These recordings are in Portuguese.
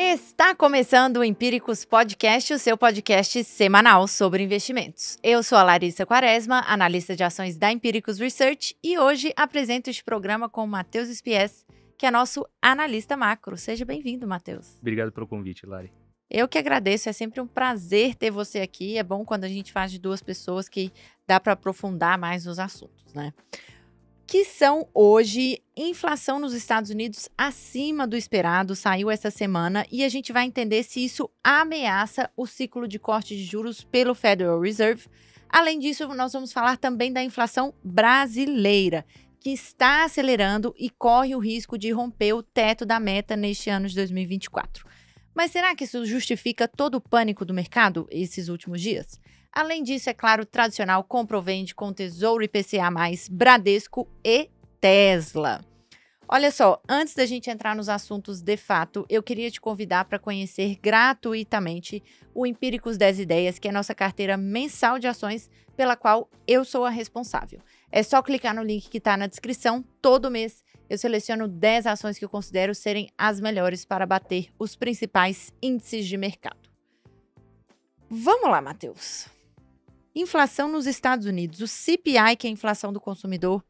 Está começando o Empíricos Podcast, o seu podcast semanal sobre investimentos. Eu sou a Larissa Quaresma, analista de ações da Empíricos Research, e hoje apresento este programa com o Matheus Spies, que é nosso analista macro. Seja bem-vindo, Matheus. Obrigado pelo convite, Lari. Eu que agradeço, é sempre um prazer ter você aqui. É bom quando a gente faz de duas pessoas que dá para aprofundar mais nos assuntos, né? Que são hoje inflação nos Estados Unidos acima do esperado, saiu essa semana, e a gente vai entender se isso ameaça o ciclo de corte de juros pelo Federal Reserve. Além disso, nós vamos falar também da inflação brasileira, que está acelerando e corre o risco de romper o teto da meta neste ano de 2024. Mas será que isso justifica todo o pânico do mercado esses últimos dias? Além disso, é claro, o tradicional compra ou vende com Tesouro IPCA+, Bradesco e Tesla. Olha só, antes da gente entrar nos assuntos de fato, eu queria te convidar para conhecer gratuitamente o Empíricos 10 Ideias, que é a nossa carteira mensal de ações pela qual eu sou a responsável. É só clicar no link que está na descrição. Todo mês eu seleciono 10 ações que eu considero serem as melhores para bater os principais índices de mercado. Vamos lá, Matheus. Inflação nos Estados Unidos. O CPI, que é a inflação do consumidor,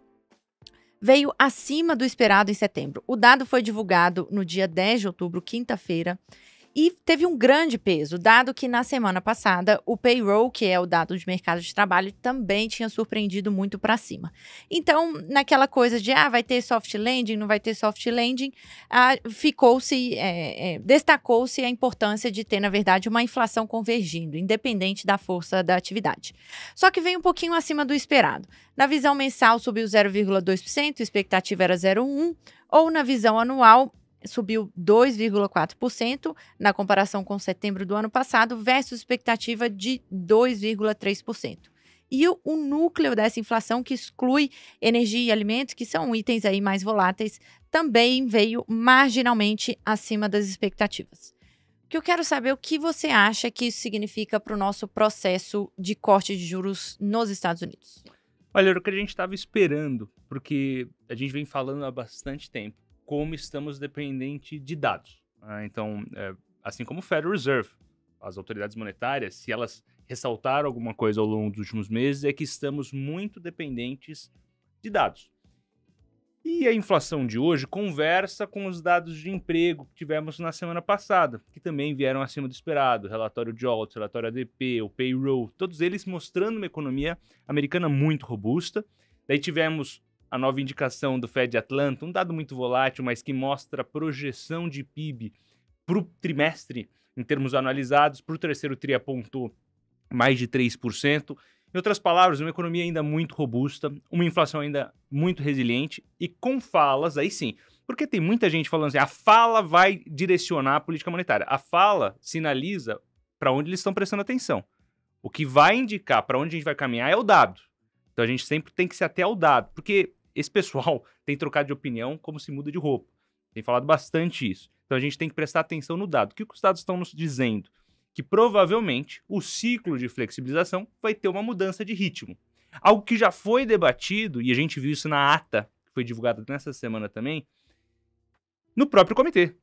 veio acima do esperado em setembro. O dado foi divulgado no dia 10 de outubro, quinta-feira, e teve um grande peso, dado que na semana passada o payroll, que é o dado de mercado de trabalho, também tinha surpreendido muito para cima. Então, naquela coisa de vai ter soft landing, não vai ter soft landing, destacou-se a importância de ter, na verdade, uma inflação convergindo, independente da força da atividade. Só que veio um pouquinho acima do esperado. Na visão mensal subiu 0,2%, a expectativa era 0,1%, ou na visão anual subiu 2,4% na comparação com setembro do ano passado, versus expectativa de 2,3%. E o núcleo dessa inflação, que exclui energia e alimentos, que são itens aí mais voláteis, também veio marginalmente acima das expectativas. O que eu quero saber é o que você acha que isso significa para o nosso processo de corte de juros nos Estados Unidos. Olha, era o que a gente estava esperando, porque a gente vem falando há bastante tempo como estamos dependentes de dados. Então, assim como o Federal Reserve, as autoridades monetárias, se elas ressaltaram alguma coisa ao longo dos últimos meses, é que estamos muito dependentes de dados. E a inflação de hoje conversa com os dados de emprego que tivemos na semana passada, que também vieram acima do esperado. O relatório JOLTS, o relatório ADP, o payroll, todos eles mostrando uma economia americana muito robusta. Daí tivemos a nova indicação do Fed de Atlanta, um dado muito volátil, mas que mostra a projeção de PIB para o trimestre, em termos analisados. Para o terceiro TRI apontou mais de 3%. Em outras palavras, uma economia ainda muito robusta, uma inflação ainda muito resiliente e com falas, aí sim, porque tem muita gente falando assim, a fala vai direcionar a política monetária. A fala sinaliza para onde eles estão prestando atenção. O que vai indicar para onde a gente vai caminhar é o dado. Então a gente sempre tem que se ater ao dado, porque esse pessoal tem trocado de opinião como se muda de roupa. Tem falado bastante isso. Então a gente tem que prestar atenção no dado. O que os dados estão nos dizendo? Que provavelmente o ciclo de flexibilização vai ter uma mudança de ritmo. Algo que já foi debatido, e a gente viu isso na ata, que foi divulgada nessa semana também, no próprio comitê.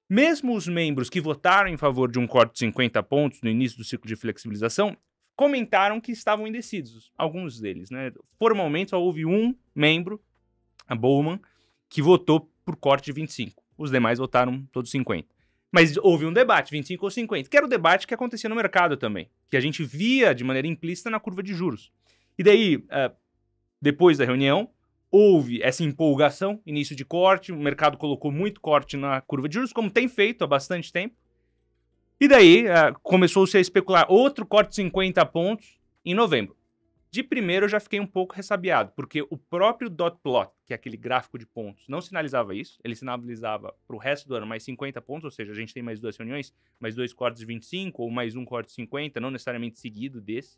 Mesmo os membros que votaram em favor de um corte de 50 pontos no início do ciclo de flexibilização, comentaram que estavam indecisos, alguns deles, né? Formalmente só houve um membro, a Bowman, que votou por corte de 25. Os demais votaram todos 50. Mas houve um debate, 25 ou 50, que era o debate que acontecia no mercado também, que a gente via de maneira implícita na curva de juros. E daí, depois da reunião, houve essa empolgação, início de corte, o mercado colocou muito corte na curva de juros, como tem feito há bastante tempo. E daí, começou-se a especular outro corte de 50 pontos em novembro. De primeiro, eu já fiquei um pouco ressabiado, porque o próprio dot plot, que é aquele gráfico de pontos, não sinalizava isso. Ele sinalizava para o resto do ano mais 50 pontos, ou seja, a gente tem mais duas reuniões, mais dois cortes de 25 ou mais um corte de 50, não necessariamente seguido desse.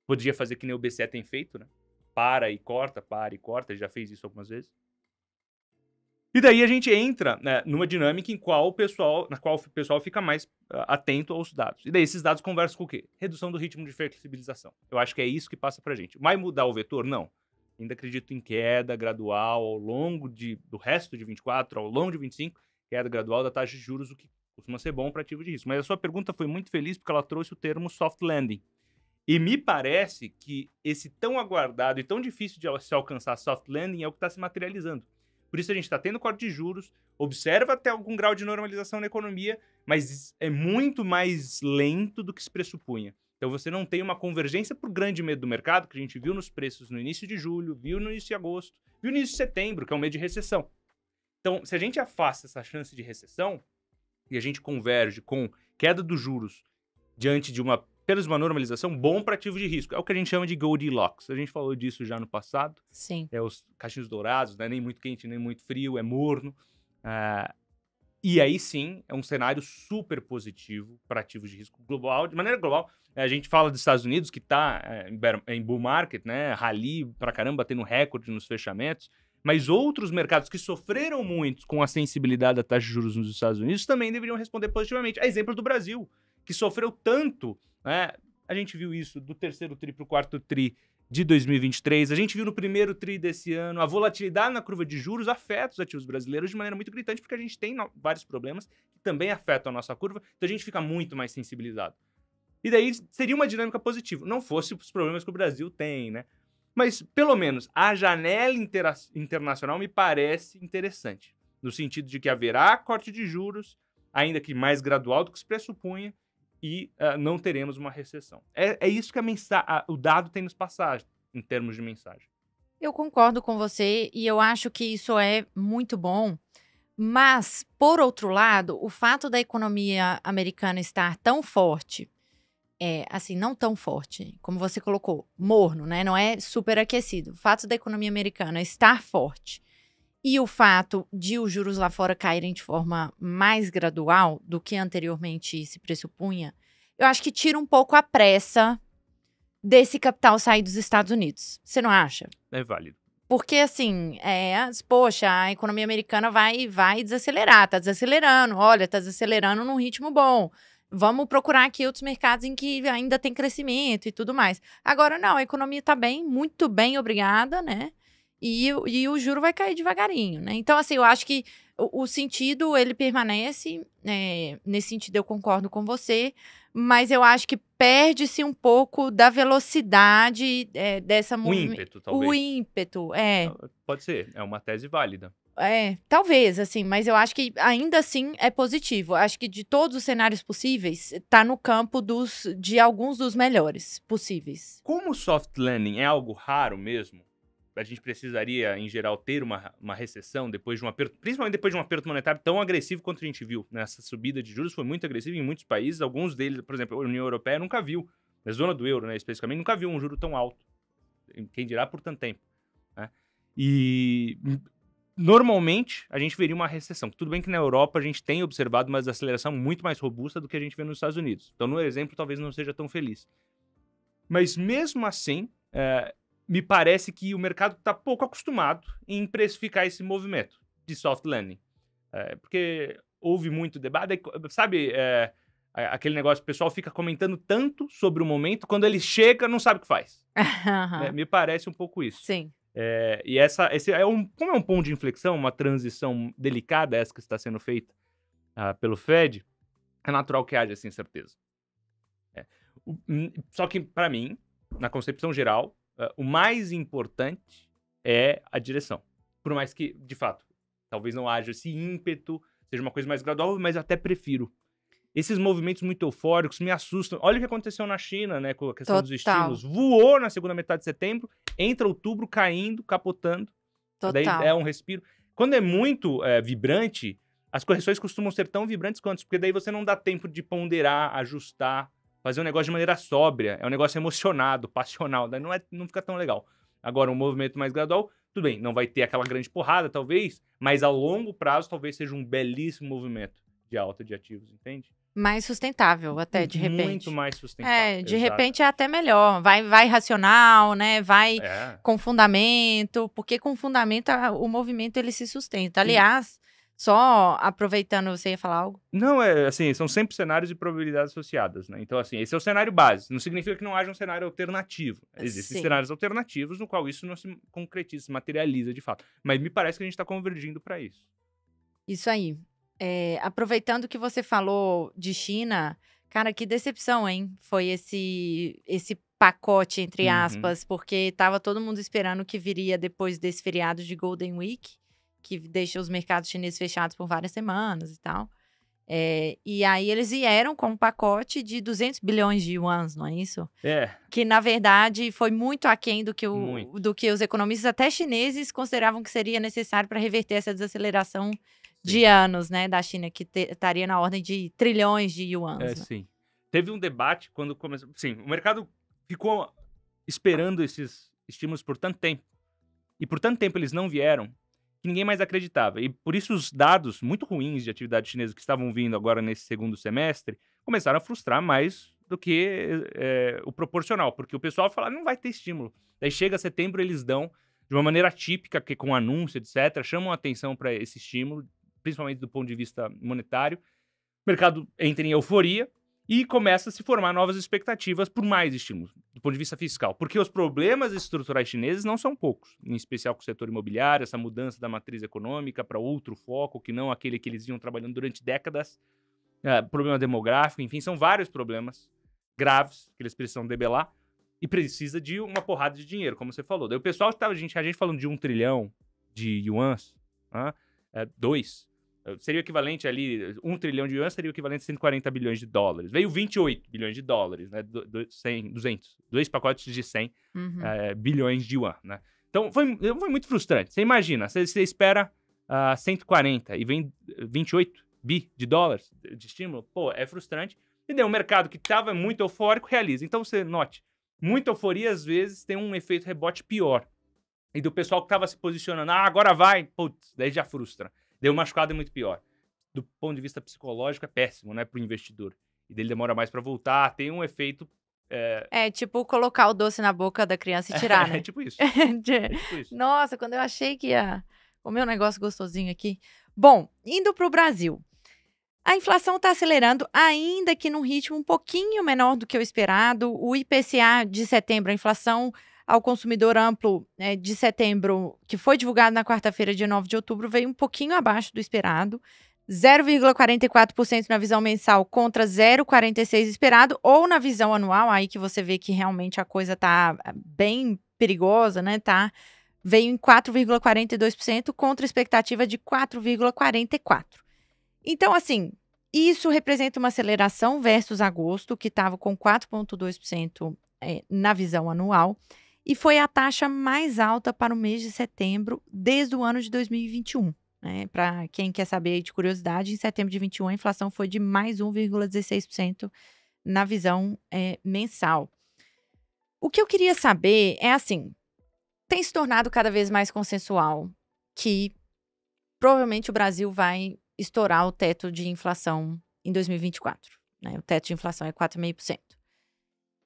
Podia fazer que nem o BCE tem feito, né? Para e corta, já fez isso algumas vezes. E daí a gente entra, né, numa dinâmica na qual o pessoal fica mais atento aos dados. E daí esses dados conversam com o quê? Redução do ritmo de flexibilização. Eu acho que é isso que passa pra gente. Vai mudar o vetor? Não. Ainda acredito em queda gradual ao longo do resto de 24, ao longo de 25, queda gradual da taxa de juros, o que Costuma ser bom para ativo de risco. Mas a sua pergunta foi muito feliz porque ela trouxe o termo soft landing. E me parece que esse tão aguardado e tão difícil de se alcançar soft landing é o que está se materializando. Por isso a gente está tendo corte de juros, observa até algum grau de normalização na economia, mas é muito mais lento do que se pressupunha. Então você não tem uma convergência por grande medo do mercado, que a gente viu nos preços no início de julho, viu no início de agosto, viu no início de setembro, que é um medo de recessão. Então, se a gente afasta essa chance de recessão e a gente converge com queda dos juros diante de uma normalização, bom para ativo de risco. É o que a gente chama de Goldilocks. A gente falou disso já no passado. Sim. É os cachinhos dourados, né? Nem muito quente, nem muito frio, é morno. E aí sim, é um cenário super positivo para ativos de risco global. De maneira global, a gente fala dos Estados Unidos, que está em bull market, né? Rally pra caramba, batendo recorde nos fechamentos. Mas outros mercados que sofreram muito com a sensibilidade da taxa de juros nos Estados Unidos também deveriam responder positivamente. A exemplo do Brasil, que sofreu tanto, né? A gente viu isso do terceiro tri para o quarto tri de 2023, a gente viu no primeiro tri desse ano, a volatilidade na curva de juros afeta os ativos brasileiros de maneira muito gritante, porque a gente tem vários problemas que também afetam a nossa curva, então a gente fica muito mais sensibilizado. E daí seria uma dinâmica positiva, não fosse os problemas que o Brasil tem, né? Mas, pelo menos, a janela internacional me parece interessante, no sentido de que haverá corte de juros, ainda que mais gradual do que se pressupunha, e não teremos uma recessão. É isso que o dado tem nos passado, em termos de mensagem. Eu concordo com você e eu acho que isso é muito bom, mas, por outro lado, o fato da economia americana estar tão forte, assim, não tão forte, como você colocou, morno, né? Não é superaquecido. O fato da economia americana estar forte e o fato de os juros lá fora caírem de forma mais gradual do que anteriormente se pressupunha, eu acho que tira um pouco a pressa desse capital sair dos Estados Unidos. Você não acha? É válido. Porque, assim, poxa, a economia americana vai desacelerar, tá desacelerando, olha, tá desacelerando num ritmo bom. Vamos procurar aqui outros mercados em que ainda tem crescimento e tudo mais. Agora, não, a economia tá bem, muito bem, obrigada, né? E o juro vai cair devagarinho, né? Então, assim, eu acho que o sentido, ele permanece. Nesse sentido, eu concordo com você. Mas eu acho que perde-se um pouco da velocidade dessa movimentação. O ímpeto, talvez. O ímpeto, Pode ser, é uma tese válida. Talvez, assim, mas eu acho que ainda assim é positivo. Acho que de todos os cenários possíveis, tá no campo de alguns dos melhores possíveis. Como o soft landing é algo raro mesmo, a gente precisaria, em geral, ter uma recessão depois de um aperto, principalmente depois de um aperto monetário tão agressivo quanto a gente viu. Nessa subida de juros foi muito agressiva em muitos países, alguns deles, por exemplo, a União Europeia nunca viu, na zona do euro, né, especificamente, nunca viu um juro tão alto, quem dirá por tanto tempo, né? E normalmente a gente veria uma recessão. Tudo bem que na Europa a gente tem observado uma desaceleração muito mais robusta do que a gente vê nos Estados Unidos. Então, no exemplo, talvez não seja tão feliz. Mas mesmo assim, me parece que o mercado está pouco acostumado em precificar esse movimento de soft landing. Porque houve muito debate, sabe, aquele negócio que o pessoal fica comentando tanto sobre o momento, quando ele chega, não sabe o que faz. Me parece um pouco isso. Sim. E como é um ponto de inflexão, uma transição delicada essa que está sendo feita pelo Fed, é natural que haja essa incerteza. Só que, para mim, na concepção geral, o mais importante é a direção. Por mais que, de fato, talvez não haja esse ímpeto, seja uma coisa mais gradual, mas até prefiro. Esses movimentos muito eufóricos me assustam. Olha o que aconteceu na China, né, com a questão dos estímulos. Voou na segunda metade de setembro, entra outubro caindo, capotando. Total. Daí é um respiro. Quando é muito vibrante, as correções costumam ser tão vibrantes quanto, porque daí você não dá tempo de ponderar, ajustar, fazer um negócio de maneira sóbria. É um negócio emocionado, passional. Daí não fica tão legal. Agora, um movimento mais gradual, tudo bem, não vai ter aquela grande porrada, talvez, mas a longo prazo talvez seja um belíssimo movimento de alta de ativos, entende? Mais sustentável, até, de repente. Muito mais sustentável. De repente é até melhor. Vai racional, né? Vai com fundamento, porque com fundamento o movimento ele se sustenta. Aliás, só aproveitando, você ia falar algo? Não, assim, são sempre cenários e probabilidades associadas, né? Então, assim, esse é o cenário base. Não significa que não haja um cenário alternativo. Existem cenários alternativos no qual isso não se concretiza, se materializa de fato. Mas me parece que a gente está convergindo para isso. Isso aí. Aproveitando que você falou de China, cara, que decepção, hein? Foi esse pacote, entre Uhum. aspas, porque estava todo mundo esperando que viria depois desse feriado de Golden Week, que deixa os mercados chineses fechados por várias semanas e tal. E aí eles vieram com um pacote de 200 bilhões de yuans, não é isso? É, Que, na verdade, foi muito aquém do que, muito. do que os economistas, até chineses, consideravam que seria necessário para reverter essa desaceleração de Sim. anos, né, da China, que estaria na ordem de trilhões de yuans, né? Sim. Teve um debate quando começou. Sim, o mercado ficou esperando esses estímulos por tanto tempo. E por tanto tempo eles não vieram, que ninguém mais acreditava. E por isso os dados muito ruins de atividade chinesa que estavam vindo agora nesse segundo semestre começaram a frustrar mais do que o proporcional. Porque o pessoal fala, não vai ter estímulo. Daí chega setembro, eles dão de uma maneira típica, que com anúncio, etc., chamam a atenção para esse estímulo, principalmente do ponto de vista monetário. O mercado entra em euforia e começa a se formar novas expectativas por mais estímulos, do ponto de vista fiscal. Porque os problemas estruturais chineses não são poucos, em especial com o setor imobiliário, essa mudança da matriz econômica para outro foco, que não aquele que eles iam trabalhando durante décadas, problema demográfico, enfim, são vários problemas graves que eles precisam debelar e precisa de uma porrada de dinheiro, como você falou. Daí o pessoal, a gente falando de 1 trilhão de yuans, 2, seria o equivalente ali, 1 trilhão de yuans seria o equivalente a 140 bilhões de dólares. Veio 28 bilhões de dólares, né? 200, 2 pacotes de 100 Uhum. bilhões de yuan, né? Então foi muito frustrante. Você imagina, você espera 140 e vem 28 bi de dólares de estímulo, pô, é frustrante. E daí o mercado que estava muito eufórico realiza. Então você note, muita euforia às vezes tem um efeito rebote pior. E do pessoal que estava se posicionando, agora vai, putz, daí já frustra. Deu machucado é muito pior. Do ponto de vista psicológico é péssimo, né, pro investidor. E dele demora mais para voltar, tem um efeito... É tipo colocar o doce na boca da criança e tirar, É né? tipo isso, De- é tipo isso. Nossa, quando eu achei que ia comer um negócio gostosinho aqui. Bom, indo para o Brasil. A inflação está acelerando, ainda que num ritmo um pouquinho menor do que o esperado. O IPCA de setembro, a inflação ao consumidor amplo de setembro, que foi divulgado na quarta-feira, dia 9 de outubro, veio um pouquinho abaixo do esperado. 0,44% na visão mensal contra 0,46% esperado, ou na visão anual, aí que você vê que realmente a coisa tá bem perigosa, né? Veio em 4,42% contra expectativa de 4,44%. Então, assim, isso representa uma aceleração versus agosto, que estava com 4,2% na visão anual, e foi a taxa mais alta para o mês de setembro desde o ano de 2021. Né? Para quem quer saber de curiosidade, em setembro de 2021 a inflação foi de mais 1,16% na visão mensal. O que eu queria saber é assim, tem se tornado cada vez mais consensual que provavelmente o Brasil vai estourar o teto de inflação em 2024. Né? O teto de inflação é 4,5%.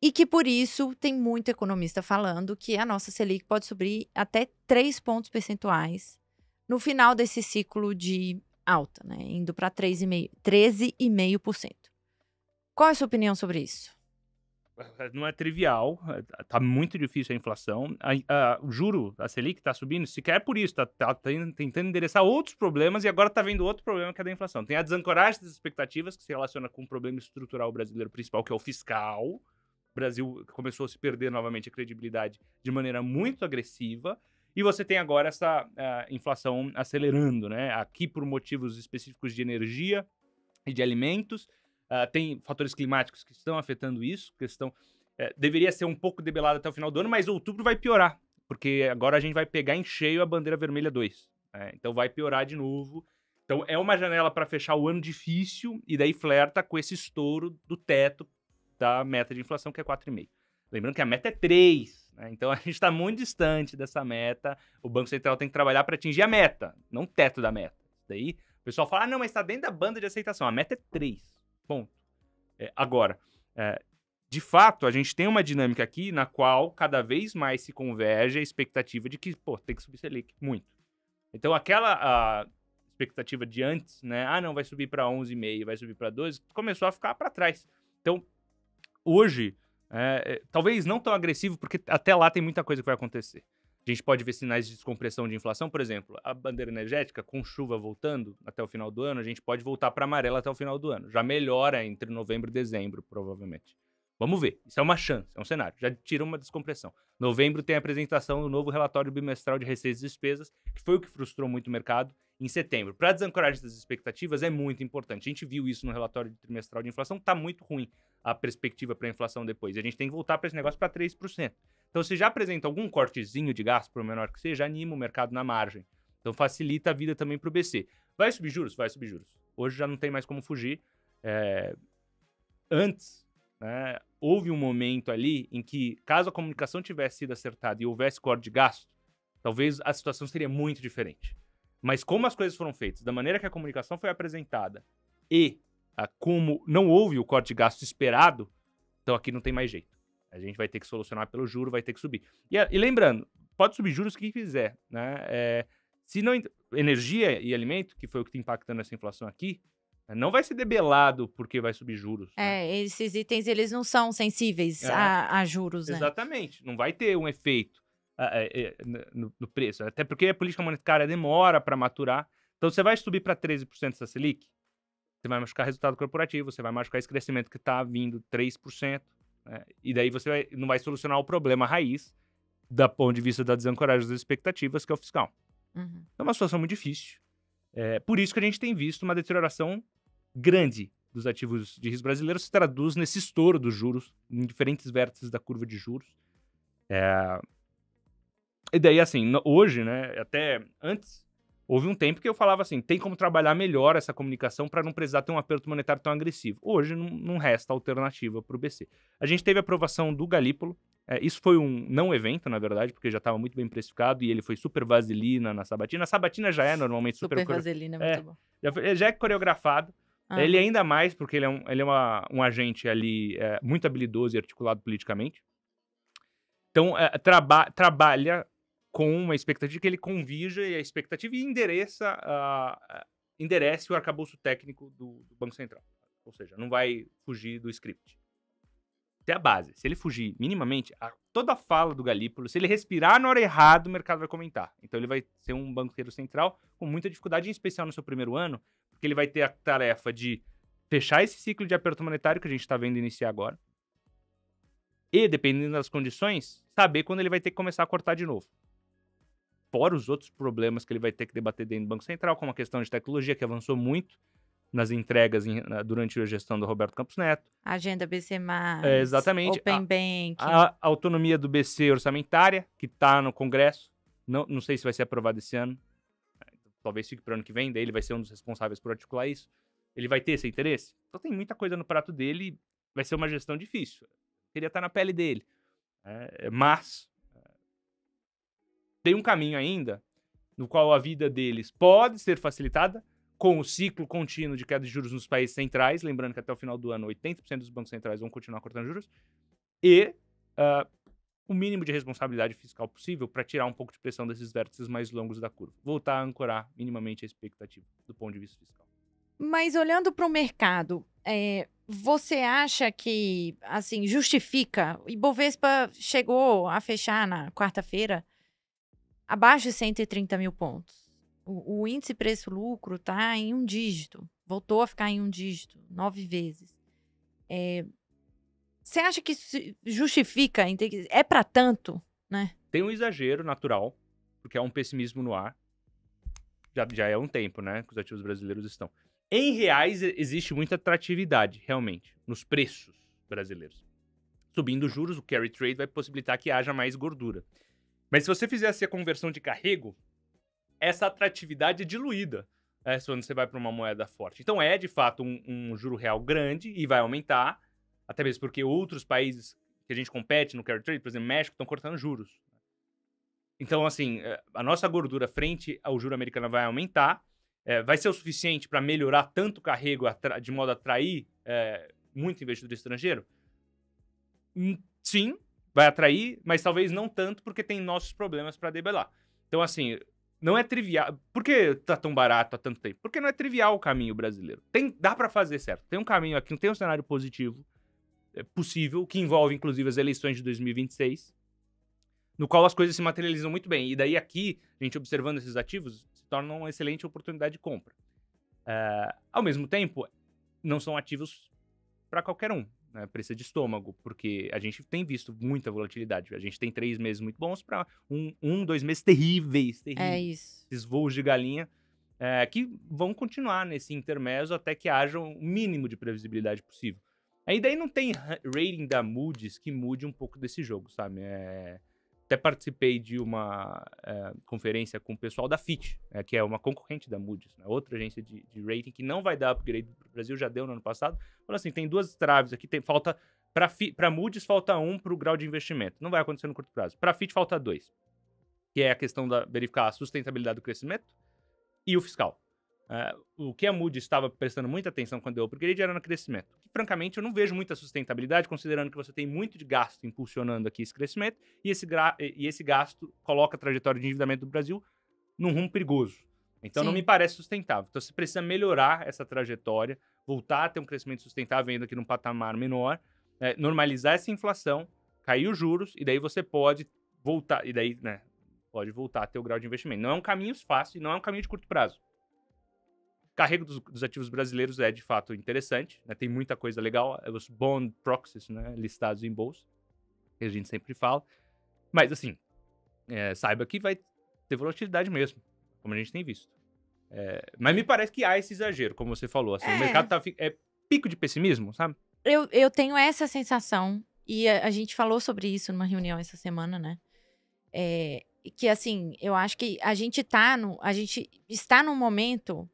E que, por isso, tem muito economista falando que a nossa Selic pode subir até 3 pontos percentuais no final desse ciclo de alta, né? Indo para 13,5%. Qual é a sua opinião sobre isso? Não é trivial, tá muito difícil a inflação. O juro, a Selic tá subindo sequer por isso, tá tentando endereçar outros problemas e agora tá vendo outro problema que é da inflação. Tem a desancoragem das expectativas, que se relaciona com o problema estrutural brasileiro principal, que é o fiscal. O Brasil começou a se perder novamente a credibilidade de maneira muito agressiva. E você tem agora essa inflação acelerando, né? Aqui por motivos específicos de energia e de alimentos. Tem fatores climáticos que estão afetando isso, deveria ser um pouco debelado até o final do ano, mas outubro vai piorar, porque agora a gente vai pegar em cheio a bandeira vermelha 2. Então vai piorar de novo. Então é uma janela para fechar o ano difícil e daí flerta com esse estouro do teto da meta de inflação, que é 4,5%. Lembrando que a meta é 3%, né? Então a gente está muito distante dessa meta. O Banco Central tem que trabalhar para atingir a meta, não o teto da meta. Daí o pessoal fala, não, mas está dentro da banda de aceitação. A meta é 3%. Ponto. Agora, de fato, a gente tem uma dinâmica aqui na qual cada vez mais se converge a expectativa de que, tem que subir Selic, muito. Então, aquela expectativa de antes, né? Não, vai subir para 11,5, vai subir para 12, começou a ficar para trás. Então, hoje, talvez não tão agressivo, porque até lá tem muita coisa que vai acontecer. A gente pode ver sinais de descompressão de inflação, por exemplo, a bandeira energética, com chuva voltando até o final do ano, a gente pode voltar para amarela até o final do ano. Já melhora entre novembro e dezembro, provavelmente. Vamos ver. Isso é uma chance, é um cenário. Já tira uma descompressão. Novembro tem a apresentação do novo relatório bimestral de receitas e despesas, que foi o que frustrou muito o mercado em setembro. Para desancoragem das expectativas é muito importante. A gente viu isso no relatório trimestral de inflação, está muito ruim a perspectiva para a inflação depois. A gente tem que voltar para esse negócio para 3%. Então, se já apresenta algum cortezinho de gasto, por menor que seja, anima o mercado na margem. Então, facilita a vida também para o BC. Vai subir juros? Vai subir juros. Hoje já não tem mais como fugir. Antes, né, houve um momento ali em que, caso a comunicação tivesse sido acertada e houvesse corte de gasto, talvez a situação seria muito diferente. Mas como as coisas foram feitas, da maneira que a comunicação foi apresentada e como não houve o corte de gasto esperado, então aqui não tem mais jeito. A gente vai ter que solucionar pelo juro, vai ter que subir. E lembrando, pode subir juros que quiser, né? Se não, energia e alimento, que foi o que está impactando essa inflação aqui, não vai ser debelado porque vai subir juros. Né? Esses itens, eles não são sensíveis a juros, né? Exatamente. Não vai ter um efeito no preço. Até porque a política monetária demora para maturar. Então, você vai subir para 13% da Selic, você vai machucar resultado corporativo, você vai machucar esse crescimento que está vindo 3%. E daí você não vai solucionar o problema raiz do ponto de vista da desancoragem das expectativas, que é o fiscal. Uhum. É uma situação muito difícil. Por isso que a gente tem visto uma deterioração grande dos ativos de risco brasileiros, se traduz nesse estouro dos juros em diferentes vértices da curva de juros. E daí, assim, hoje, né, até antes, houve um tempo que eu falava assim, tem como trabalhar melhor essa comunicação para não precisar ter um aperto monetário tão agressivo. Hoje não resta alternativa para o BC. A gente teve a aprovação do Galípolo. Isso foi um não evento, na verdade, porque já estava muito bem precificado e ele foi super vaselina na sabatina. A sabatina já é normalmente super vaselina, muito bom. Já é coreografado. Ele ainda mais, porque ele é um agente ali muito habilidoso e articulado politicamente. Então, trabalha com uma expectativa que ele convija a expectativa e enderece o arcabouço técnico do Banco Central. Ou seja, não vai fugir do script. Essa é a base. Se ele fugir minimamente, toda a fala do Galípolo, se ele respirar na hora errada, o mercado vai comentar. Então ele vai ser um banqueiro central com muita dificuldade, em especial no seu primeiro ano, porque ele vai ter a tarefa de fechar esse ciclo de aperto monetário que a gente está vendo iniciar agora. E, dependendo das condições, saber quando ele vai ter que começar a cortar de novo. Fora os outros problemas que ele vai ter que debater dentro do Banco Central, como a questão de tecnologia, que avançou muito nas entregas durante a gestão do Roberto Campos Neto. Agenda BC+, exatamente. Open Banking. A autonomia do BC orçamentária, que está no Congresso. Não sei se vai ser aprovado esse ano. Talvez fique para o ano que vem, daí ele vai ser um dos responsáveis por articular isso. Ele vai ter esse interesse? Então tem muita coisa no prato dele e vai ser uma gestão difícil. Queria estar na pele dele. Mas tem um caminho ainda no qual a vida deles pode ser facilitada com o ciclo contínuo de queda de juros nos países centrais, lembrando que até o final do ano 80% dos bancos centrais vão continuar cortando juros, e o mínimo de responsabilidade fiscal possível para tirar um pouco de pressão desses vértices mais longos da curva. Voltar a ancorar minimamente a expectativa do ponto de vista fiscal. Mas olhando para o mercado, você acha que, assim, justifica? O Ibovespa chegou a fechar na quarta-feira abaixo de 130 mil pontos. O índice preço-lucro está em 1 dígito. Voltou a ficar em 1 dígito, 9 vezes. Você acha que isso justifica? É para tanto, né? Tem um exagero natural, porque há um pessimismo no ar. Já é um tempo, né, que os ativos brasileiros estão. Em reais, existe muita atratividade, realmente, nos preços brasileiros. Subindo juros, o carry trade vai possibilitar que haja mais gordura. Mas se você fizesse a conversão de carrego, essa atratividade é diluída quando você vai para uma moeda forte. Então de fato, um juro real grande e vai aumentar, até mesmo porque outros países que a gente compete no carry trade, por exemplo, México, estão cortando juros. Então, assim, a nossa gordura frente ao juro americano vai aumentar. Vai ser o suficiente para melhorar tanto o carrego de modo a atrair muito investidor estrangeiro? Sim, vai atrair, mas talvez não tanto porque tem nossos problemas para debelar. Então, assim, não é trivial. Por que tá tão barato há tanto tempo? Porque não é trivial o caminho brasileiro. Dá para fazer certo. Tem um caminho aqui, tem um cenário positivo possível, que envolve, inclusive, as eleições de 2026. no qual as coisas se materializam muito bem. E daí aqui, a gente observando esses ativos, se torna uma excelente oportunidade de compra. Ao mesmo tempo, não são ativos para qualquer um, né? Precisa de estômago, porque a gente tem visto muita volatilidade. A gente tem 3 meses muito bons para 2 meses terríveis. É isso. Esses voos de galinha que vão continuar nesse intermezzo até que haja um mínimo de previsibilidade possível. Aí daí não tem rating da Moody's que mude um pouco desse jogo, sabe? Até participei de uma conferência com o pessoal da Fitch, que é uma concorrente da Moody's, né? Outra agência de rating que não vai dar upgrade para o Brasil, já deu no ano passado. Falou assim, tem 2 traves aqui, falta para Moody's falta 1 para o grau de investimento. Não vai acontecer no curto prazo. Para a Fitch falta 2, que é a questão da verificar a sustentabilidade do crescimento e o fiscal. O que a Moody's estava prestando muita atenção quando deu o upgrade era no crescimento. Que, francamente, eu não vejo muita sustentabilidade, considerando que você tem muito de gasto impulsionando aqui esse crescimento, e esse gasto coloca a trajetória de endividamento do Brasil num rumo perigoso. Então, Sim. não me parece sustentável. Então, você precisa melhorar essa trajetória, voltar a ter um crescimento sustentável ainda aqui num patamar menor, normalizar essa inflação, cair os juros, e daí você pode voltar, pode voltar a ter o grau de investimento. Não é um caminho fácil, não é um caminho de curto prazo. Carrego dos ativos brasileiros é, de fato, interessante, né? Tem muita coisa legal, os bond proxies, né, listados em bolsa, que a gente sempre fala. Mas, assim, saiba que vai ter volatilidade mesmo, como a gente tem visto. Mas me parece que há esse exagero, como você falou. Assim, o mercado tá... pico de pessimismo, sabe? Eu tenho essa sensação, e a gente falou sobre isso numa reunião essa semana, né? Que, assim, eu acho que a gente está num momento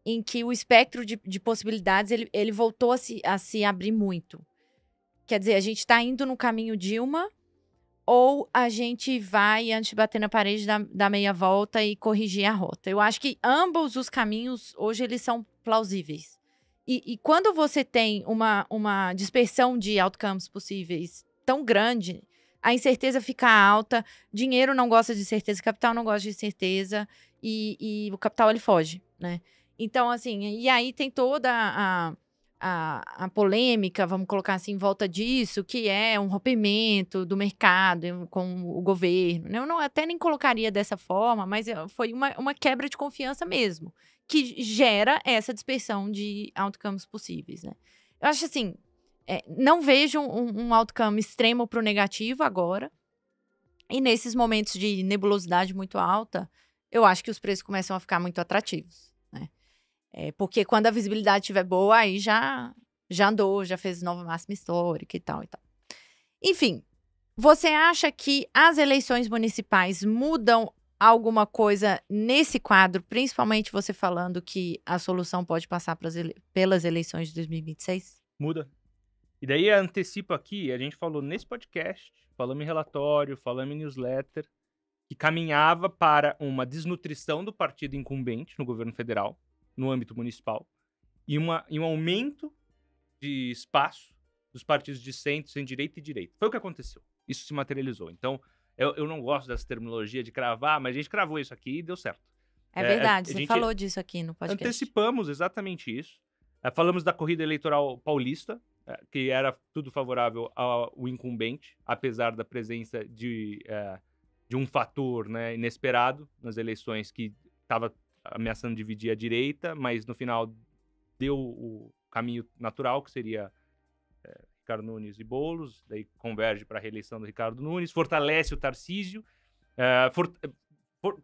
em que o espectro de possibilidades, ele voltou a se abrir muito. Quer dizer, a gente está indo no caminho Dilma, ou a gente vai, antes de bater na parede, dar meia volta e corrigir a rota. Eu acho que ambos os caminhos, hoje, eles são plausíveis. E quando você tem uma dispersão de outcomes possíveis tão grande, a incerteza fica alta, dinheiro não gosta de certeza, capital não gosta de certeza, e o capital, ele foge, né? Então, assim, e aí tem toda a polêmica, vamos colocar assim, em volta disso, que é um rompimento do mercado com o governo. Eu não, até nem colocaria dessa forma, mas foi uma quebra de confiança mesmo, que gera essa dispersão de outcomes possíveis, né? Eu acho assim, não vejo um outcome extremo para o negativo agora, e nesses momentos de nebulosidade muito alta, eu acho que os preços começam a ficar muito atrativos, né? Porque quando a visibilidade estiver boa, aí já andou, já fez nova máxima histórica e tal e tal. Enfim, você acha que as eleições municipais mudam alguma coisa nesse quadro, principalmente você falando que a solução pode passar pelas eleições de 2026? Muda. E daí antecipo aqui, a gente falou nesse podcast, falamos em relatório, falamos em newsletter, que caminhava para uma desnutrição do partido incumbente no governo federal, no âmbito municipal, e um aumento de espaço dos partidos de centro, centro-direita e direita. Foi o que aconteceu. Isso se materializou. Então, eu não gosto dessa terminologia de cravar, mas a gente cravou isso aqui e deu certo. É verdade, você falou disso aqui no podcast. Antecipamos exatamente isso. Falamos da corrida eleitoral paulista, que era tudo favorável ao incumbente, apesar da presença de um fator, né, inesperado nas eleições que estava ameaçando dividir a direita, mas no final deu o caminho natural, que seria Ricardo Nunes e Boulos, daí converge para a reeleição do Ricardo Nunes, fortalece o Tarcísio.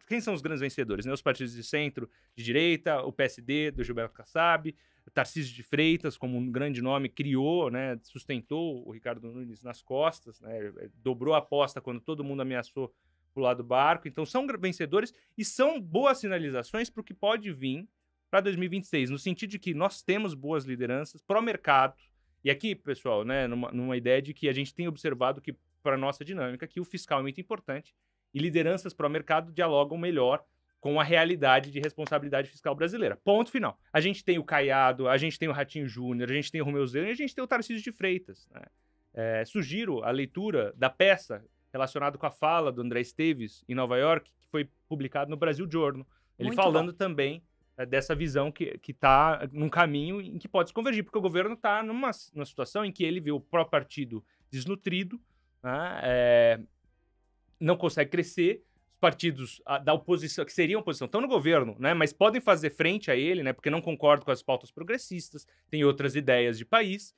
Quem são os grandes vencedores? Né? Os partidos de centro, de direita, o PSD, do Gilberto Kassab, o Tarcísio de Freitas, como um grande nome, criou, né, sustentou o Ricardo Nunes nas costas, né, dobrou a aposta quando todo mundo ameaçou pular do barco. Então, são vencedores e são boas sinalizações para o que pode vir para 2026, no sentido de que nós temos boas lideranças pró-mercado. E aqui, pessoal, né, numa ideia de que a gente tem observado que, para a nossa dinâmica, que o fiscal é muito importante e lideranças pró-mercado dialogam melhor com a realidade de responsabilidade fiscal brasileira. Ponto final. A gente tem o Caiado, a gente tem o Ratinho Júnior, a gente tem o Romeu Zema e a gente tem o Tarcísio de Freitas, né? Sugiro a leitura da peça relacionado com a fala do André Esteves em Nova York, que foi publicado no Brasil Journal. Ele muito falando bom. Também dessa visão que está num caminho em que pode se convergir, porque o governo está numa situação em que ele vê o próprio partido desnutrido, né, não consegue crescer. Os partidos da oposição, que seriam oposição, estão no governo, né? Mas podem fazer frente a ele, né? Porque não concordam com as pautas progressistas, têm outras ideias de país,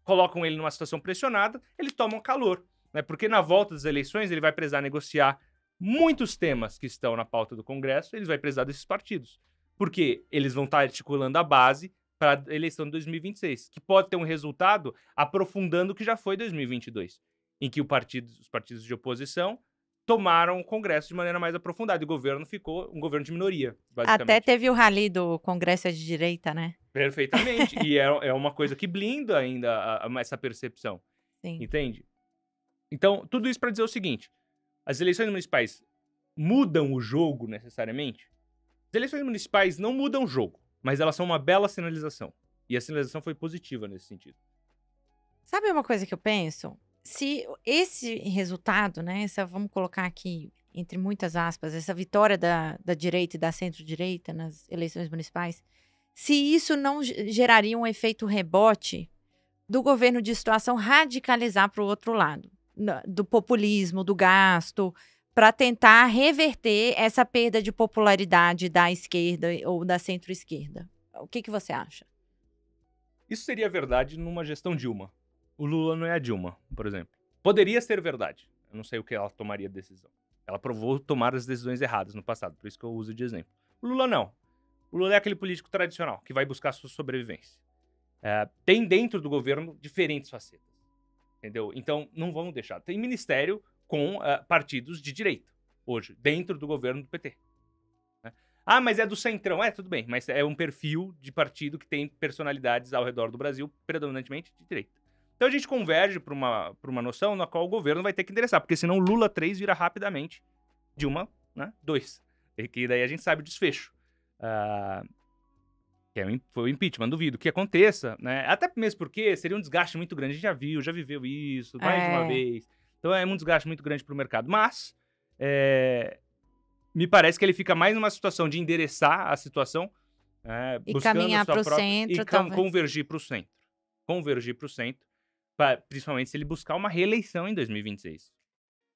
colocam ele numa situação pressionada, ele toma um calor, né? Porque na volta das eleições ele vai precisar negociar muitos temas que estão na pauta do Congresso, ele vai precisar desses partidos. Porque eles vão estar articulando a base para a eleição de 2026, que pode ter um resultado aprofundando o que já foi 2022, em que os partidos de oposição tomaram o Congresso de maneira mais aprofundada e o governo ficou um governo de minoria, basicamente. Até teve o rally do Congresso de direita, né? Perfeitamente. E é uma coisa que blinda ainda essa percepção. Sim. Entende? Então, tudo isso para dizer o seguinte: as eleições municipais mudam o jogo necessariamente? As eleições municipais não mudam o jogo, mas elas são uma bela sinalização. E a sinalização foi positiva nesse sentido. Sabe uma coisa que eu penso? Se esse resultado, né, vamos colocar aqui, entre muitas aspas, essa vitória da direita e da centro-direita nas eleições municipais, se isso não geraria um efeito rebote do governo de situação radicalizar para o outro lado, do populismo, do gasto, para tentar reverter essa perda de popularidade da esquerda ou da centro-esquerda. O que você acha? Isso seria verdade numa gestão Dilma. O Lula não é a Dilma, por exemplo. Poderia ser verdade. Eu não sei o que ela tomaria de decisão. Ela provou tomar as decisões erradas no passado, por isso que eu uso de exemplo. O Lula não. O Lula é aquele político tradicional, que vai buscar sua sobrevivência. Tem dentro do governo diferentes facetas. Entendeu? Então, não vamos deixar. Tem ministério com partidos de direita, hoje, dentro do governo do PT. Né? Ah, mas é do centrão. Tudo bem, mas é um perfil de partido que tem personalidades ao redor do Brasil, predominantemente de direita. Então a gente converge para uma noção na qual o governo vai ter que endereçar, porque senão Lula 3 vira rapidamente Dilma, né, 2. E que daí a gente sabe o desfecho. Foi o impeachment, duvido que aconteça, né? Até mesmo porque seria um desgaste muito grande. A gente já viveu isso mais de uma vez. Então é um desgaste muito grande para o mercado. Mas me parece que ele fica mais numa situação de endereçar a situação, e buscando caminhar para o centro, e convergir para o centro. Convergir para o centro, principalmente se ele buscar uma reeleição em 2026.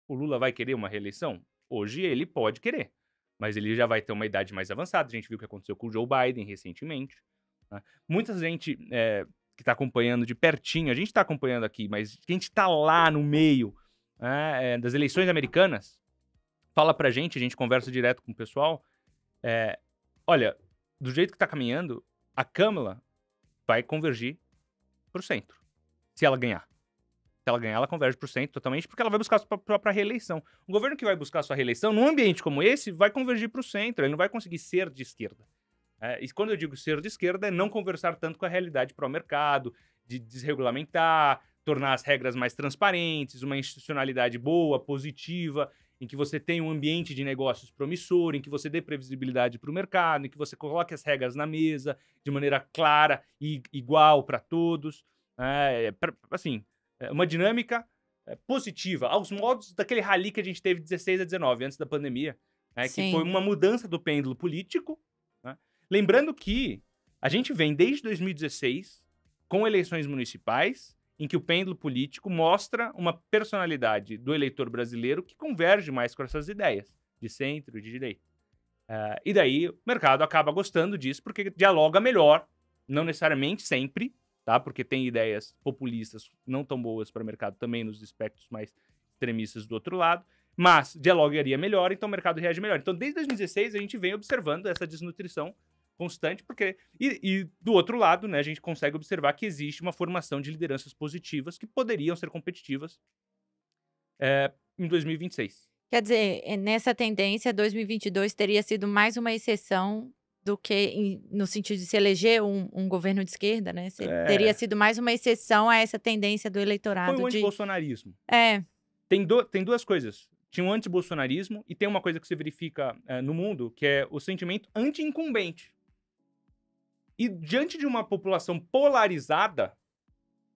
O Lula vai querer uma reeleição? Hoje ele pode querer, mas ele já vai ter uma idade mais avançada. A gente viu o que aconteceu com o Joe Biden recentemente. Né? Muita gente que está acompanhando de pertinho, a gente está acompanhando aqui, mas quem está lá no meio das eleições americanas, fala pra gente, a gente conversa direto com o pessoal, olha, do jeito que está caminhando, a Câmara vai convergir para o centro, se ela ganhar. Se ela ganhar, ela converge para o centro totalmente, porque ela vai buscar a sua própria reeleição. Um governo que vai buscar a sua reeleição, num ambiente como esse, vai convergir para o centro, ele não vai conseguir ser de esquerda. E quando eu digo ser de esquerda, é não conversar tanto com a realidade pró-mercado, de desregulamentar, tornar as regras mais transparentes, uma institucionalidade boa, positiva, em que você tenha um ambiente de negócios promissor, em que você dê previsibilidade para o mercado, em que você coloque as regras na mesa de maneira clara e igual para todos. Uma dinâmica positiva, aos modos daquele rally que a gente teve de 16 a 19, antes da pandemia, que foi uma mudança do pêndulo político. Né? Lembrando que a gente vem desde 2016 com eleições municipais, em que o pêndulo político mostra uma personalidade do eleitor brasileiro que converge mais com essas ideias, de centro e de direita. E daí o mercado acaba gostando disso, porque dialoga melhor, não necessariamente sempre, tá? Porque tem ideias populistas não tão boas para o mercado também nos espectros mais extremistas do outro lado, mas dialogaria melhor, então o mercado reage melhor. Então, desde 2016, a gente vem observando essa desnutrição constante, porque e do outro lado, né, a gente consegue observar que existe uma formação de lideranças positivas que poderiam ser competitivas em 2026. Quer dizer, nessa tendência, 2022 teria sido mais uma exceção do que no sentido de se eleger um governo de esquerda, né? Teria sido mais uma exceção a essa tendência do eleitorado. Foi o antibolsonarismo. Tem duas coisas. Tinha um antibolsonarismo e tem uma coisa que se verifica no mundo, que é o sentimento anti-incumbente. E diante de uma população polarizada,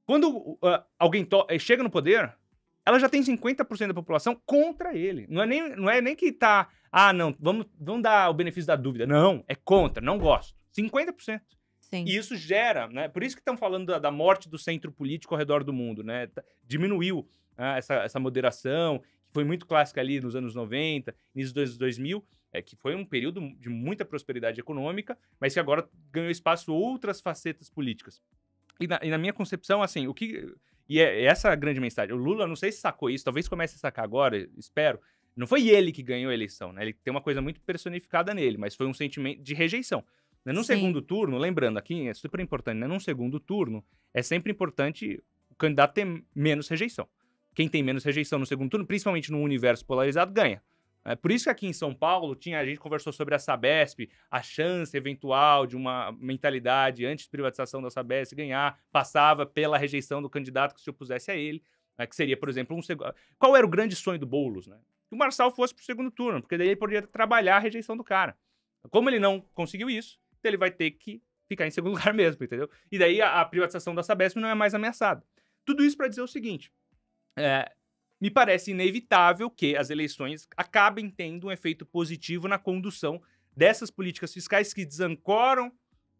quando alguém chega no poder, ela já tem 50% da população contra ele. Não é nem que tá, não, vamos dar o benefício da dúvida. Não, é contra, não gosto. 50%. Sim. E isso gera, né? Por isso que estão falando da morte do centro político ao redor do mundo, né? Diminuiu essa moderação, que foi muito clássica ali nos anos 90, início dos anos 2000, que foi um período de muita prosperidade econômica, mas que agora ganhou espaço outras facetas políticas. E na minha concepção, assim, essa a grande mensagem. O Lula, não sei se sacou isso, talvez comece a sacar agora, espero. Não foi ele que ganhou a eleição, né? Ele tem uma coisa muito personificada nele, mas foi um sentimento de rejeição. Né? Num Sim. segundo turno, lembrando aqui, é super importante, né? Num segundo turno, é sempre importante o candidato ter menos rejeição. Quem tem menos rejeição no segundo turno, principalmente num universo polarizado, ganha. É por isso que aqui em São Paulo, a gente conversou sobre a Sabesp, a chance eventual de uma mentalidade antes de privatização da Sabesp ganhar, passava pela rejeição do candidato que se opusesse a ele, né, que seria, por exemplo, Qual era o grande sonho do Boulos? Né? Que o Marçal fosse para o segundo turno, porque daí ele poderia trabalhar a rejeição do cara. Como ele não conseguiu isso, então ele vai ter que ficar em segundo lugar mesmo, entendeu? E daí a privatização da Sabesp não é mais ameaçada. Tudo isso para dizer o seguinte, me parece inevitável que as eleições acabem tendo um efeito positivo na condução dessas políticas fiscais que desancoram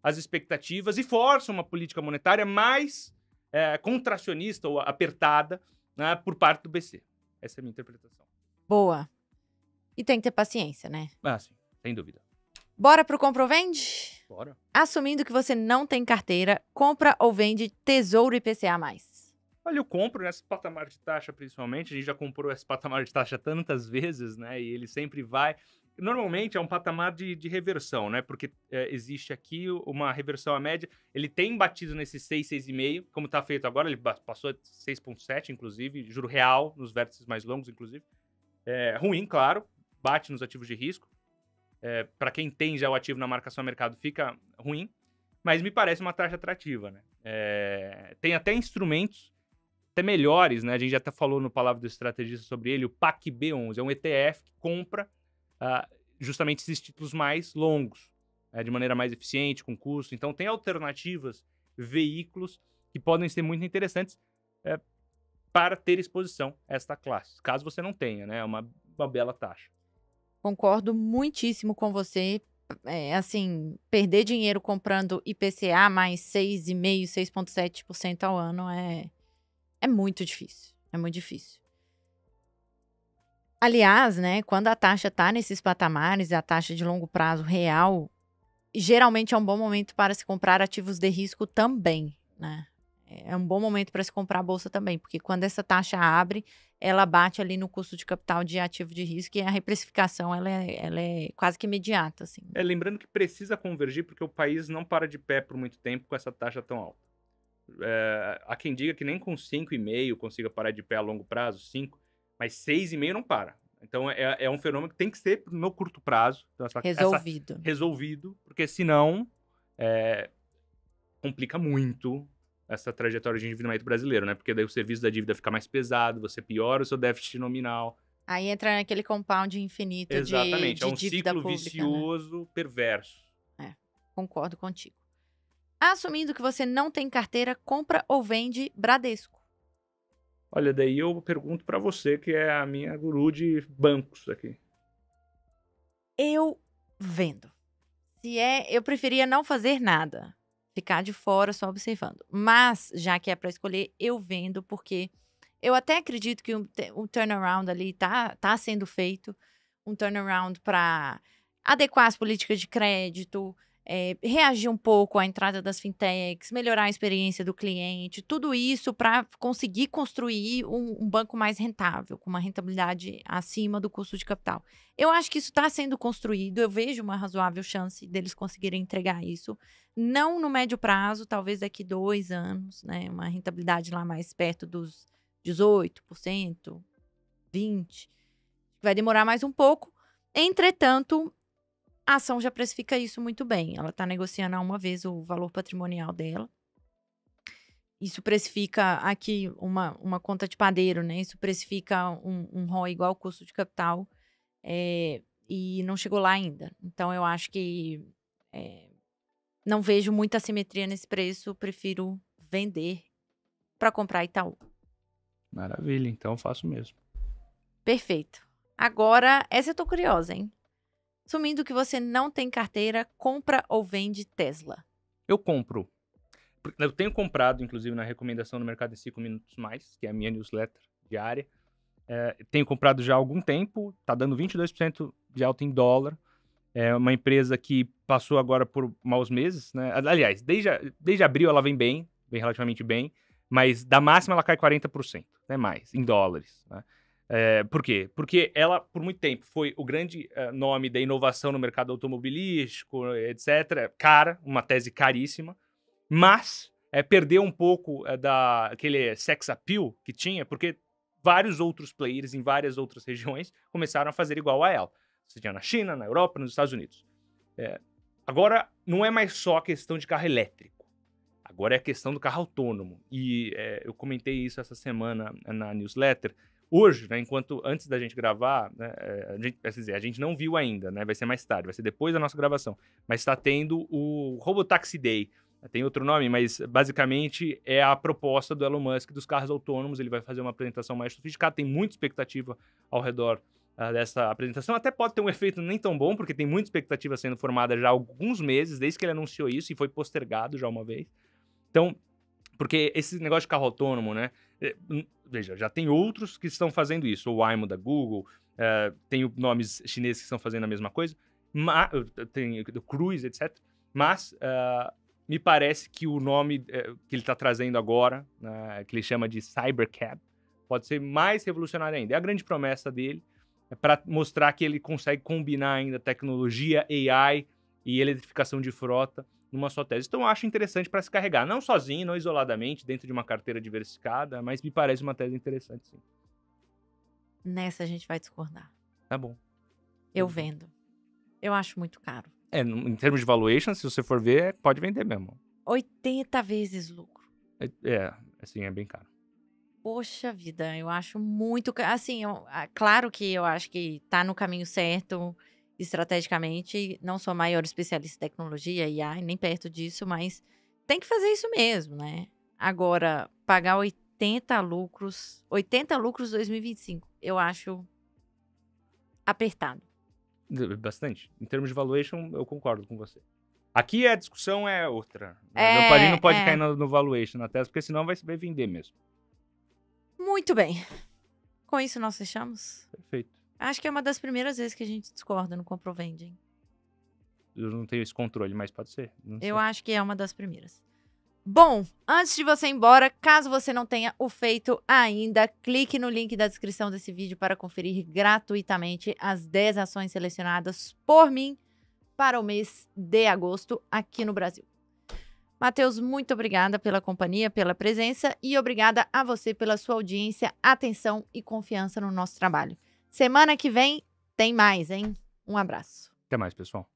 as expectativas e forçam uma política monetária mais contracionista ou apertada, né, por parte do BC. Essa é a minha interpretação. Boa. E tem que ter paciência, né? Sim, sem dúvida. Bora pro compra ou vende? Bora. Assumindo que você não tem carteira, compra ou vende Tesouro IPCA+. Olha, eu compro nesse patamar de taxa, principalmente. A gente já comprou esse patamar de taxa tantas vezes, né? E ele sempre vai. Normalmente é um patamar de reversão, né? Porque existe aqui uma reversão à média. Ele tem batido nesse 6, 6,5, como está feito agora. Ele passou a 6,7, inclusive, juro real, nos vértices mais longos, inclusive. Ruim, claro. Bate nos ativos de risco. Para quem tem já o ativo na marcação a mercado, fica ruim. Mas me parece uma taxa atrativa, né? Tem até instrumentos até melhores, né? A gente já até falou no Palavra do Estrategista sobre ele, o PAC-B11, é um ETF que compra justamente esses títulos mais longos, de maneira mais eficiente, com custo. Então tem alternativas, veículos que podem ser muito interessantes para ter exposição a esta classe, caso você não tenha, né? É uma bela taxa. Concordo muitíssimo com você. Assim, perder dinheiro comprando IPCA mais 6,5%, 6,7% ao ano é muito difícil. É muito difícil. Aliás, né, quando a taxa está nesses patamares, a taxa de longo prazo real, geralmente é um bom momento para se comprar ativos de risco também, né? É um bom momento para se comprar a bolsa também, porque quando essa taxa abre, ela bate ali no custo de capital de ativo de risco e a reprecificação ela é quase que imediata, assim. Lembrando que precisa convergir porque o país não para de pé por muito tempo com essa taxa tão alta. Há quem diga que nem com 5,5 consiga parar de pé a longo prazo, 5, mas 6,5 não para. Então é um fenômeno que tem que ser no curto prazo. Então, resolvido, porque senão complica muito essa trajetória de endividamento brasileiro, né? Porque daí o serviço da dívida fica mais pesado, você piora o seu déficit nominal. Aí entra naquele compound infinito de dívida pública. Exatamente, é um ciclo vicioso, né? Perverso. Concordo contigo. Assumindo que você não tem carteira, compra ou vende Bradesco? Olha, daí eu pergunto pra você, que é a minha guru de bancos aqui. Eu vendo. Eu preferia não fazer nada. Ficar de fora só observando. Mas, já que é para escolher, eu vendo, porque eu até acredito que o turnaround ali tá sendo feito. Um turnaround para adequar as políticas de crédito, reagir um pouco à entrada das fintechs, melhorar a experiência do cliente, tudo isso para conseguir construir um banco mais rentável, com uma rentabilidade acima do custo de capital. Eu acho que isso está sendo construído, eu vejo uma razoável chance deles conseguirem entregar isso, não no médio prazo, talvez daqui 2 anos, né, uma rentabilidade lá mais perto dos 18%, 20%, vai demorar mais um pouco. Entretanto, a ação já precifica isso muito bem. Ela está negociando a uma vez o valor patrimonial dela. Isso precifica aqui uma conta de padeiro, né? Isso precifica um ROI igual ao custo de capital. E não chegou lá ainda. Então, eu acho que não vejo muita assimetria nesse preço. Prefiro vender para comprar Itaú. Maravilha, então eu faço mesmo. Perfeito. Agora, essa eu tô curiosa, hein? Assumindo que você não tem carteira, compra ou vende Tesla? Eu compro. Eu tenho comprado, inclusive, na recomendação do Mercado em 5 Minutos Mais, que é a minha newsletter diária. Tenho comprado já há algum tempo, tá dando 22% de alta em dólar. É uma empresa que passou agora por maus meses, né? Aliás, desde abril ela vem bem relativamente bem, mas da máxima ela cai 40%, né? Mais, em dólares, né? Por quê? Porque ela, por muito tempo, foi o grande nome da inovação no mercado automobilístico, etc. Cara, uma tese caríssima, mas perdeu um pouco daquele sex appeal que tinha, porque vários outros players em várias outras regiões começaram a fazer igual a ela. Seja na China, na Europa, nos Estados Unidos. Agora, não é mais só a questão de carro elétrico. Agora é a questão do carro autônomo. E eu comentei isso essa semana na newsletter. Hoje, né, antes da gente gravar, né, a gente não viu ainda, né, vai ser mais tarde, vai ser depois da nossa gravação. Mas está tendo o Robotaxi Day. Tem outro nome, mas basicamente é a proposta do Elon Musk dos carros autônomos. Ele vai fazer uma apresentação mais sofisticada, tem muita expectativa ao redor dessa apresentação. Até pode ter um efeito nem tão bom, porque tem muita expectativa sendo formada já há alguns meses, desde que ele anunciou isso, e foi postergado já uma vez. Então, porque esse negócio de carro autônomo, né? Veja, já tem outros que estão fazendo isso. O Waymo da Google, tem nomes chineses que estão fazendo a mesma coisa, tem o Cruise, etc. Mas me parece que o nome que ele está trazendo agora, que ele chama de Cybercab, pode ser mais revolucionário ainda. É a grande promessa dele, para mostrar que ele consegue combinar ainda tecnologia, AI e eletrificação de frota numa só tese. Então eu acho interessante para se carregar, não sozinho, não isoladamente, dentro de uma carteira diversificada, mas me parece uma tese interessante, sim. Nessa a gente vai discordar. Tá bom. Eu vendo. Eu acho muito caro. Em termos de valuation, se você for ver, pode vender mesmo. 80 vezes lucro. Assim, é bem caro. Poxa vida, eu acho muito caro. Assim, claro que eu acho que tá no caminho certo, estrategicamente. Não sou a maior especialista em tecnologia, AI, nem perto disso, mas tem que fazer isso mesmo, né? Agora, pagar 80 lucros 2025, eu acho apertado. Bastante. Em termos de valuation, eu concordo com você. Aqui a discussão é outra. A gente não pode cair no valuation na tese, porque senão vai vender mesmo. Muito bem. Com isso, nós fechamos? Perfeito. Acho que é uma das primeiras vezes que a gente discorda no Compra ou Vende, hein? Eu não tenho esse controle, mas pode ser. Eu acho que é uma das primeiras. Bom, antes de você ir embora, caso você não tenha o feito ainda, clique no link da descrição desse vídeo para conferir gratuitamente as 10 ações selecionadas por mim para o mês de agosto aqui no Brasil. Matheus, muito obrigada pela companhia, pela presença e obrigada a você pela sua audiência, atenção e confiança no nosso trabalho. Semana que vem tem mais, hein? Um abraço. Até mais, pessoal.